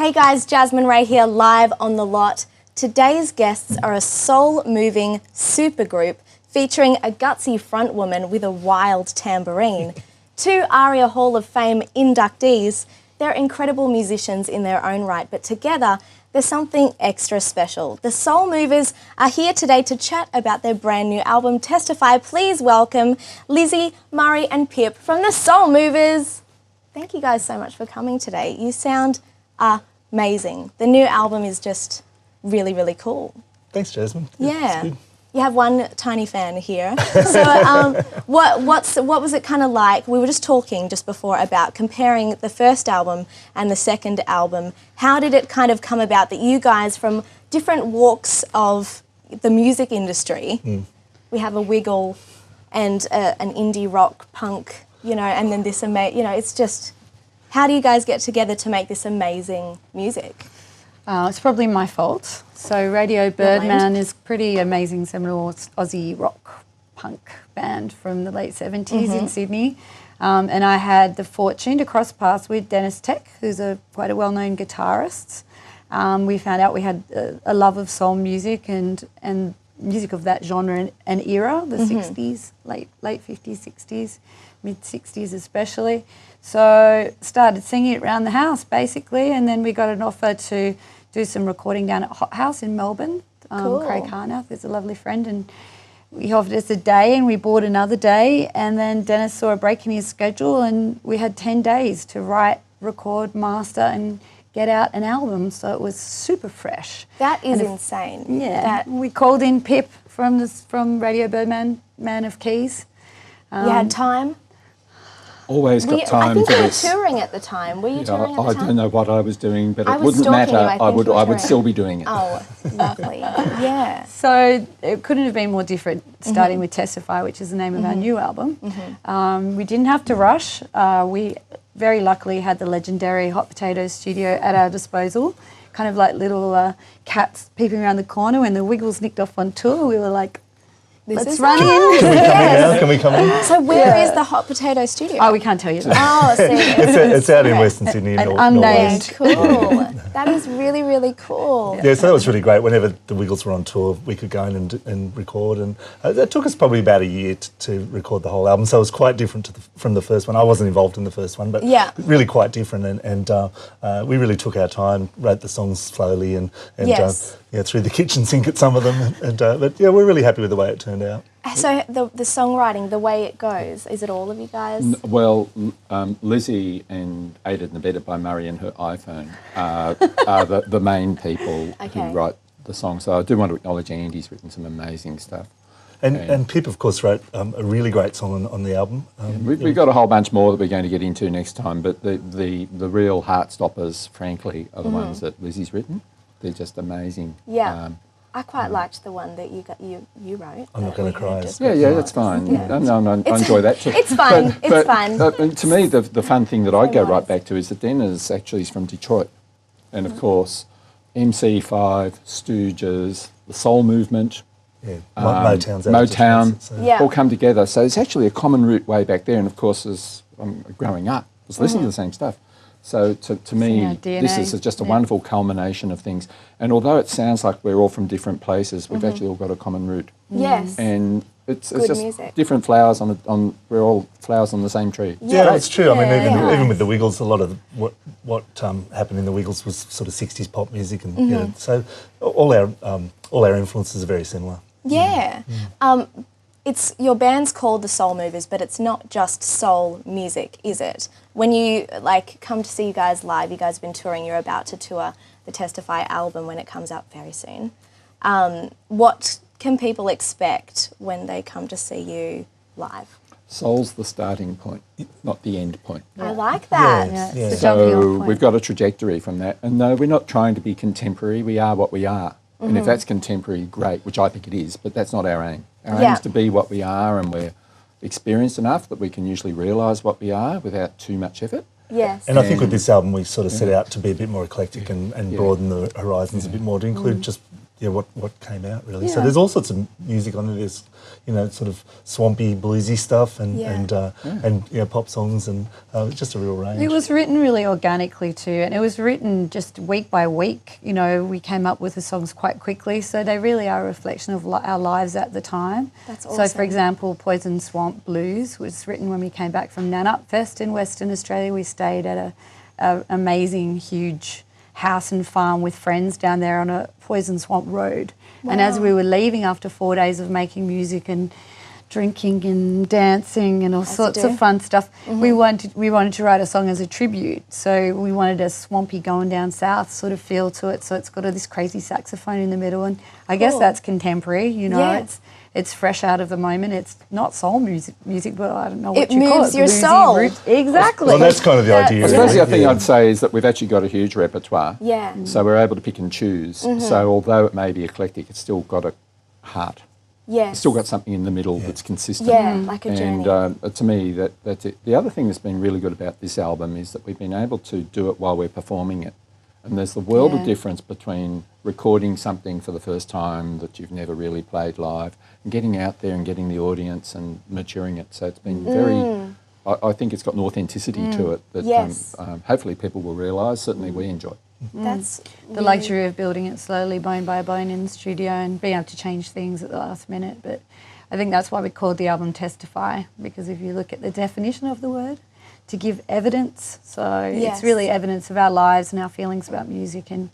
Hey guys, Jasmine Rae here, live on The Lot. Today's guests are a soul-moving supergroup featuring a gutsy frontwoman with a wild tambourine. Two ARIA Hall of Fame inductees. They're incredible musicians in their own right, but together there's something extra special. The Soul Movers are here today to chat about their brand new album, Testify. Please welcome Lizzie, Murray and Pip from the Soul Movers. Thank you guys so much for coming today. You sound amazing. The new album is just really, really cool. Thanks, Jasmine. Yeah. You have one tiny fan here. So what was it kind of like? We were just talking just before about comparing the first album and the second album. How did it kind of come about that you guys from different walks of the music industry, we have a wiggle and an indie rock punk, you know, and then this it's just, how do you guys get together to make this amazing music? It's probably my fault. So Radio Birdman is pretty amazing seminal Aussie rock punk band from the late 70s in Sydney. And I had the fortune to cross paths with Dennis Tech, who's quite a well-known guitarist. We found out we had a love of soul music and music of that genre and era, the 60s, late 50s, 60s, mid-60s especially. So started singing it around the house basically, and then we got an offer to do some recording down at Hot House in Melbourne. Cool. Craig Harnath is a lovely friend, and he offered us a day and we bought another day, and then Dennis saw a break in his schedule and we had 10 days to write, record, master and get out an album, so it was super fresh. That is insane. Yeah. We called in Pip from Radio Birdman, Man of Keys. You had time? Always got time for this. I think you were touring at the time. Were you touring at the time? I don't know what I was doing, but it was wouldn't stalking matter. you, I would still be doing it. Oh, lovely. Yeah. So it couldn't have been more different, starting with Testify, which is the name of our new album. We didn't have to rush. We very luckily had the legendary Hot Potato studio at our disposal, kind of like little cats peeping around the corner. When the Wiggles nicked off on tour, we were like, let's run in. Can we come in? So where is the Hot Potato studio? Oh, we can't tell you that. Oh, see. It's out in Western Sydney. Unnamed. Cool. That is really, really cool. Yeah, so that was really great. Whenever the Wiggles were on tour, we could go in and record, and that took us probably about a year to record the whole album. So it was quite different from the first one. I wasn't involved in the first one, but really quite different. And we really took our time, wrote the songs slowly, and through the kitchen sink at some of them. But yeah, we're really happy with the way it turned out. So the songwriting, the way it goes, is it all of you guys? Well, Lizzie and Aided and Abetted by Murray and her iPhone are the main people who write the song. So I do want to acknowledge Andy's written some amazing stuff. And Pip, of course, wrote a really great song on the album. We've got a whole bunch more that we're going to get into next time, but the real heart stoppers, frankly, are the ones that Lizzie's written. They're just amazing. Yeah. I quite liked the one that you wrote. I'm not going to cry. Yeah, that's fine. Yeah. No, I enjoy that too. It's fun. It's fun. To me, the fun thing that I go right back to is that Dennis actually is from Detroit, and of course, MC5, Stooges, the Soul Movement, Motown, all come together. So it's actually a common root way back there. And of course, as I'm growing up, I was listening to the same stuff. So to me, this is just a wonderful culmination of things. And although it sounds like we're all from different places, we've actually all got a common root. Yes. And it's just music. Different flowers we're all flowers on the same tree. Yeah, that's true. I mean, even with the Wiggles, a lot of what happened in the Wiggles was sort of 60s pop music, and so all our influences are very similar. Yeah. It's your band's called the Soul Movers, but it's not just soul music, is it? When you come to see you guys live, you guys have been touring, you're about to tour the Testify album when it comes out very soon. What can people expect when they come to see you live? Soul's the starting point, not the end point. I like that. Yeah. So we've got a trajectory from that. And no, we're not trying to be contemporary. We are what we are. And if that's contemporary, great, which I think it is, but that's not our aim. Our aim is to be what we are, and we're experienced enough that we can usually realise what we are without too much effort. Yes. And I think with this album we sort of set out to be a bit more eclectic and broaden the horizons a bit more, to include just what came out really. So there's all sorts of music on it. There's sort of swampy bluesy stuff and pop songs and just a real range. It was written really organically too, and it was written just week by week. We came up with the songs quite quickly, so they really are a reflection of our lives at the time. That's awesome. So, for example, Poison Swamp Blues was written when we came back from Nannup Fest in Western Australia. We stayed at a amazing, huge house and farm with friends down there on a Poison Swamp Road. Wow. And as we were leaving after 4 days of making music and drinking and dancing and all sorts of fun stuff, we wanted to write a song as a tribute. So we wanted a swampy going down south sort of feel to it. So it's got this crazy saxophone in the middle, and I guess that's contemporary. It's fresh out of the moment. It's not soul music, but I don't know what you call it. It moves your soul. Exactly. Well, that's kind of the idea. I suppose the other thing I'd say is that we've actually got a huge repertoire. Yeah. So we're able to pick and choose. So although it may be eclectic, it's still got a heart. Yes. It's still got something in the middle that's consistent. Yeah, like a journey. And to me, that's it. The other thing that's been really good about this album is that we've been able to do it while we're performing it. And there's the world of difference between recording something for the first time that you've never really played live and getting out there and getting the audience and maturing it. So it's been very, I think it's got an authenticity to it that hopefully people will realise, certainly we enjoy. That's the luxury of building it slowly, bone by bone in the studio and being able to change things at the last minute. But I think that's why we called the album Testify, because if you look at the definition of the word, to give evidence. So it's really evidence of our lives and our feelings about music. And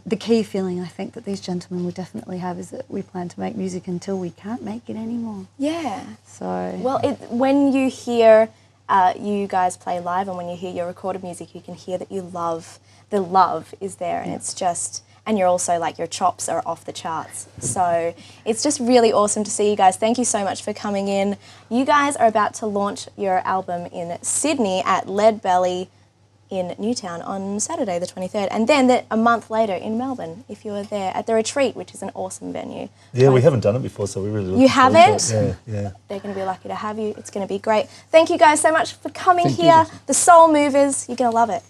the key feeling I think that these gentlemen would definitely have is that we plan to make music until we can't make it anymore. Yeah. So well, when you hear you guys play live and when you hear your recorded music, you can hear that the love is there, and it's just... And you're also your chops are off the charts. So it's just really awesome to see you guys. Thank you so much for coming in. You guys are about to launch your album in Sydney at Lead Belly in Newtown on Saturday the 23rd. And then a month later in Melbourne, if you were there, at The Retreat, which is an awesome venue. Yeah, we haven't done it before, so we really look You haven't? Yeah. They're going to be lucky to have you. It's going to be great. Thank you guys so much for coming here. The Soul Movers, you're going to love it.